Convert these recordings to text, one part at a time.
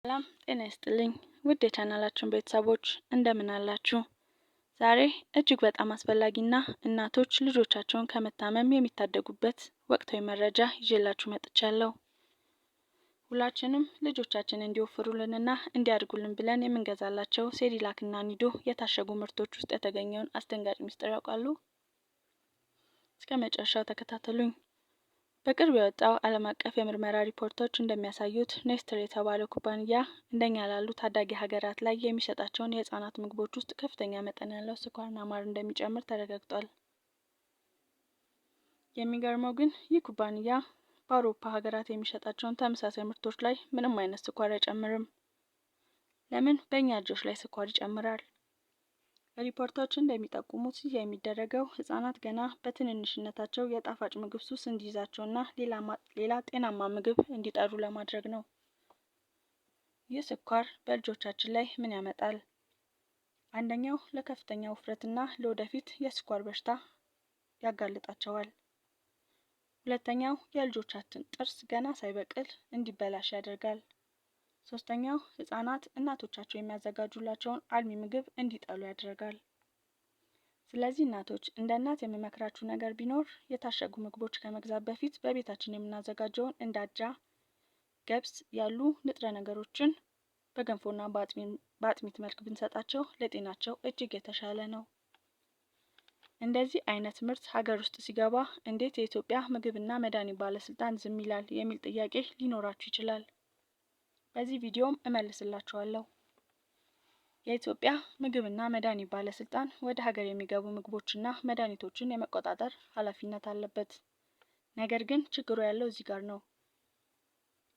ሰላም ጤና ይስጥልኝ ውድ የቻናላችን ቤተሰቦች እንደምን አላችሁ? ዛሬ እጅግ በጣም አስፈላጊና እናቶች ልጆቻቸውን ከመታመም የሚታደጉበት ወቅታዊ መረጃ ይዤላችሁ መጥቻለሁ። ሁላችንም ልጆቻችን እንዲወፍሩልንና እንዲያድጉልን ብለን የምንገዛላቸው ሴሪላክና ኒዶ የታሸጉ ምርቶች ውስጥ የተገኘውን አስደንጋጭ ሚስጥር ያውቃሉ? እስከ መጨረሻው ተከታተሉኝ። በቅርብ የወጣው ዓለም አቀፍ የምርመራ ሪፖርቶች እንደሚያሳዩት ኔስትሌ የተባለው ኩባንያ እንደኛ ላሉ ታዳጊ ሀገራት ላይ የሚሸጣቸውን የህፃናት ምግቦች ውስጥ ከፍተኛ መጠን ያለው ስኳርና ማር እንደሚጨምር ተረጋግጧል። የሚገርመው ግን ይህ ኩባንያ በአውሮፓ ሀገራት የሚሸጣቸውን ተመሳሳይ ምርቶች ላይ ምንም አይነት ስኳር አይጨምርም። ለምን በእኛ ልጆች ላይ ስኳር ይጨምራል? ሪፖርቶች እንደሚጠቁሙት ይህ የሚደረገው ህጻናት ገና በትንንሽነታቸው የጣፋጭ ምግብ ሱስ እንዲይዛቸውና ሌላ ጤናማ ምግብ እንዲጠሉ ለማድረግ ነው። ይህ ስኳር በልጆቻችን ላይ ምን ያመጣል? አንደኛው ለከፍተኛ ውፍረትና ለወደፊት የስኳር በሽታ ያጋልጣቸዋል። ሁለተኛው የልጆቻችን ጥርስ ገና ሳይበቅል እንዲበላሽ ያደርጋል። ሶስተኛው ህጻናት እናቶቻቸው የሚያዘጋጁላቸውን አልሚ ምግብ እንዲጠሉ ያደርጋል። ስለዚህ እናቶች እንደ እናት የምመክራችሁ ነገር ቢኖር የታሸጉ ምግቦች ከመግዛት በፊት በቤታችን የምናዘጋጀውን እንደ አጃ፣ ገብስ ያሉ ንጥረ ነገሮችን በገንፎና በአጥሚት መልክ ብንሰጣቸው ለጤናቸው እጅግ የተሻለ ነው። እንደዚህ አይነት ምርት ሀገር ውስጥ ሲገባ እንዴት የኢትዮጵያ ምግብና መድኃኒት ባለስልጣን ዝም ይላል የሚል ጥያቄ ሊኖራችሁ ይችላል። በዚህ ቪዲዮም እመልስላችኋለሁ። የኢትዮጵያ ምግብና መድኃኒት ባለስልጣን ወደ ሀገር የሚገቡ ምግቦችና መድኃኒቶችን የመቆጣጠር ኃላፊነት አለበት። ነገር ግን ችግሩ ያለው እዚህ ጋር ነው።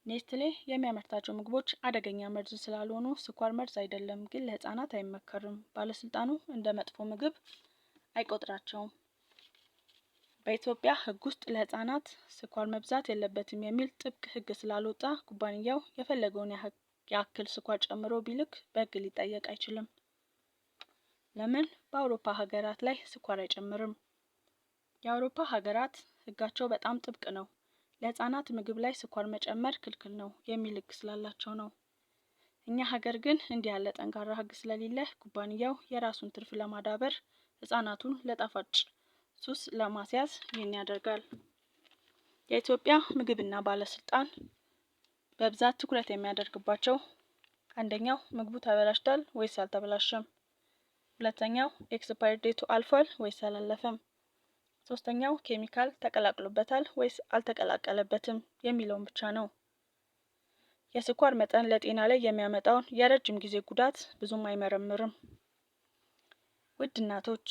ኔስትሌ የሚያመርታቸው ምግቦች አደገኛ መርዝ ስላልሆኑ ስኳር መርዝ አይደለም፣ ግን ለህፃናት አይመከርም። ባለስልጣኑ እንደ መጥፎ ምግብ አይቆጥራቸውም። በኢትዮጵያ ህግ ውስጥ ለህፃናት ስኳር መብዛት የለበትም የሚል ጥብቅ ህግ ስላልወጣ ኩባንያው የፈለገውን ያክል ስኳር ጨምሮ ቢልክ በህግ ሊጠየቅ አይችልም። ለምን በአውሮፓ ሀገራት ላይ ስኳር አይጨምርም? የአውሮፓ ሀገራት ህጋቸው በጣም ጥብቅ ነው። ለህፃናት ምግብ ላይ ስኳር መጨመር ክልክል ነው የሚል ህግ ስላላቸው ነው። እኛ ሀገር ግን እንዲህ ያለ ጠንካራ ህግ ስለሌለ ኩባንያው የራሱን ትርፍ ለማዳበር ህፃናቱን ለጣፋጭ ሱስ ለማስያዝ ይህን ያደርጋል። የኢትዮጵያ ምግብና ባለስልጣን በብዛት ትኩረት የሚያደርግባቸው አንደኛው ምግቡ ተበላሽቷል ወይስ አልተበላሸም፣ ሁለተኛው ኤክስፓየር ዴቱ አልፏል ወይስ አላለፈም፣ ሶስተኛው ኬሚካል ተቀላቅሎበታል ወይስ አልተቀላቀለበትም የሚለውን ብቻ ነው። የስኳር መጠን ለጤና ላይ የሚያመጣውን የረጅም ጊዜ ጉዳት ብዙም አይመረምርም። ውድ እናቶች፣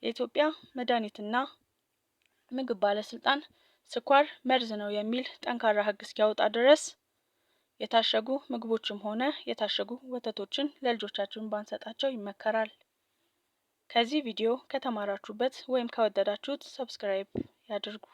የኢትዮጵያ መድኃኒትና ምግብ ባለስልጣን ስኳር መርዝ ነው የሚል ጠንካራ ህግ እስኪያወጣ ድረስ የታሸጉ ምግቦችም ሆነ የታሸጉ ወተቶችን ለልጆቻችን ባንሰጣቸው ይመከራል። ከዚህ ቪዲዮ ከተማራችሁበት ወይም ከወደዳችሁት ሰብስክራይብ ያድርጉ።